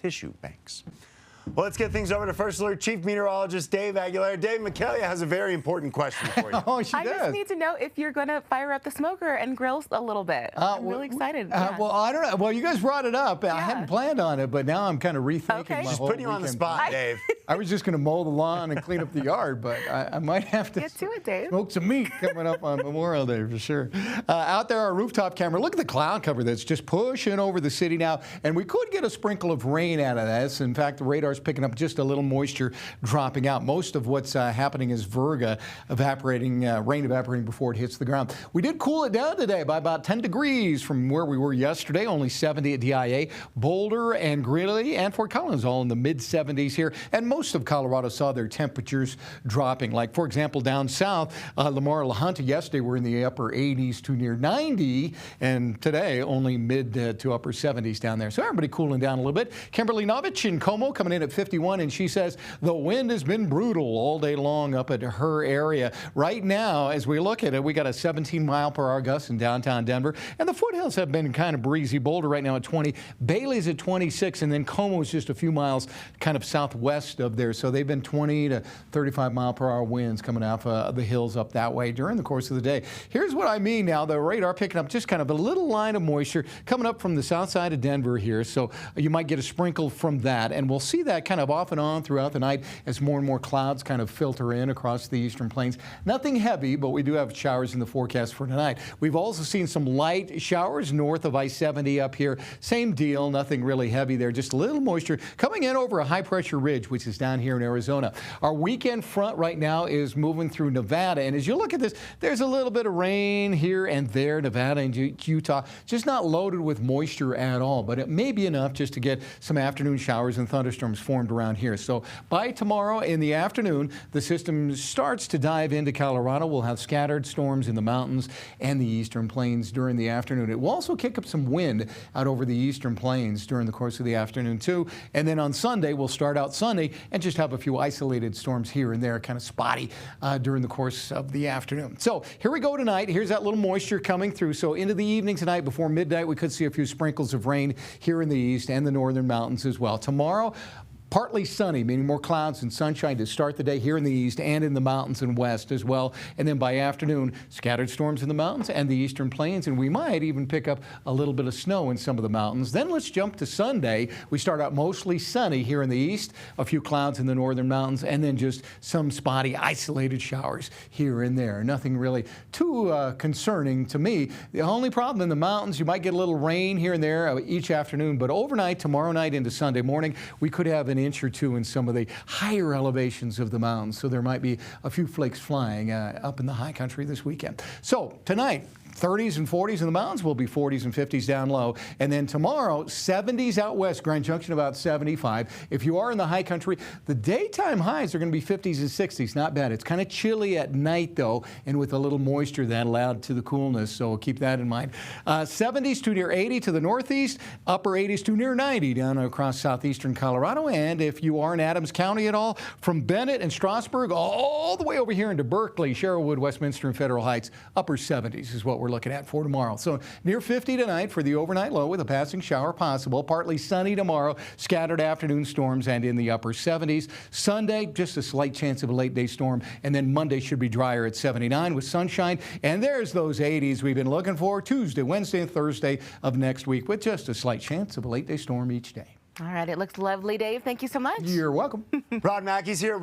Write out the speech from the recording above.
tissue banks. Well, let's get things over to First Alert Chief Meteorologist Dave Aguilera. Dave, Michaela has a very important question for you. Oh, she does. I just need to know if you're going to fire up the smoker and grill a little bit. I'm really excited. Well, I don't know. Well, you guys brought it up. I hadn't planned on it, but now I'm kind of rethinking my Just whole putting you on the spot, Dave. I was just going to mow the lawn and clean up the yard, but I might have to Get to it, Dave. smoke some meat coming up on Memorial Day for sure. Out there, our rooftop camera, look at the cloud cover that's just pushing over the city now, and we could get a sprinkle of rain out of this. In fact, the radar's picking up just a little moisture dropping out. Most of what's happening is virga evaporating, rain evaporating before it hits the ground. We did cool it down today by about 10 degrees from where we were yesterday, only 70 at DIA. Boulder and Greeley and Fort Collins all in the mid-70s here, and most of Colorado saw their temperatures dropping. Like, for example, down south, Lamar, La Junta yesterday were in the upper 80s to near 90, and today only mid to upper 70s down there. So everybody cooling down a little bit. Kimberly Novich in Como coming in at 51, and she says the wind has been brutal all day long up at her area. Right now, as we look at it, we got a 17-mile-per-hour gust in downtown Denver, and the foothills have been kind of breezy. Boulder right now at 20, Bailey's at 26, and then Como is just a few miles kind of southwest of there. So they've been 20 to 35-mile-per-hour winds coming off the hills up that way during the course of the day. Here's what I mean now. The radar picking up just kind of a little line of moisture coming up from the south side of Denver here. So you might get a sprinkle from that, and we'll see that kind of off and on throughout the night as more and more clouds kind of filter in across the eastern plains. Nothing heavy, but we do have showers in the forecast for tonight. We've also seen some light showers north of I-70 up here. Same deal, nothing really heavy there, just a little moisture coming in over a high-pressure ridge, which is down here in Arizona. Our weekend front right now is moving through Nevada, and as you look at this, there's a little bit of rain here and there, Nevada and Utah, just not loaded with moisture at all, but it may be enough just to get some afternoon showers and thunderstorms formed around here. So by tomorrow in the afternoon, the system starts to dive into Colorado. We'll have scattered storms in the mountains and the eastern plains during the afternoon. It will also kick up some wind out over the eastern plains during the course of the afternoon too. And then on Sunday, we'll start out Sunday and just have a few isolated storms here and there, kind of spotty during the course of the afternoon. So here we go tonight. Here's that little moisture coming through. So into the evening tonight before midnight, we could see a few sprinkles of rain here in the east and the northern mountains as well. Tomorrow, partly sunny, meaning more clouds and sunshine to start the day here in the east and in the mountains and west as well. And then by afternoon, scattered storms in the mountains and the eastern plains, and we might even pick up a little bit of snow in some of the mountains. Then let's jump to Sunday. We start out mostly sunny here in the east, a few clouds in the northern mountains, and then just some spotty, isolated showers here and there. Nothing really too concerning to me. The only problem in the mountains, you might get a little rain here and there each afternoon, but overnight, tomorrow night into Sunday morning, we could have an inch or two in some of the higher elevations of the mountains. So there might be a few flakes flying up in the high country this weekend. So tonight, 30s and 40s in the mountains, will be 40s and 50s down low. And then tomorrow, 70s out west, Grand Junction about 75. If you are in the high country, the daytime highs are going to be 50s and 60s. Not bad. It's kind of chilly at night, though, and with a little moisture that'll add to the coolness, so keep that in mind. 70s to near 80 to the northeast, upper 80s to near 90 down across southeastern Colorado. And if you are in Adams County at all, from Bennett and Strasburg all the way over here into Berkeley, Sherwood, Westminster, and Federal Heights, upper 70s is what we're looking at for tomorrow. So near 50 tonight for the overnight low with a passing shower possible. Partly sunny tomorrow, scattered afternoon storms, and in the upper 70s. Sunday, just a slight chance of a late day storm, and then Monday should be drier at 79 with sunshine. And there's those 80s we've been looking for Tuesday, Wednesday, and Thursday of next week with just a slight chance of a late day storm each day. All right, it looks lovely, Dave. Thank you so much. You're welcome. Rod Mackey's here.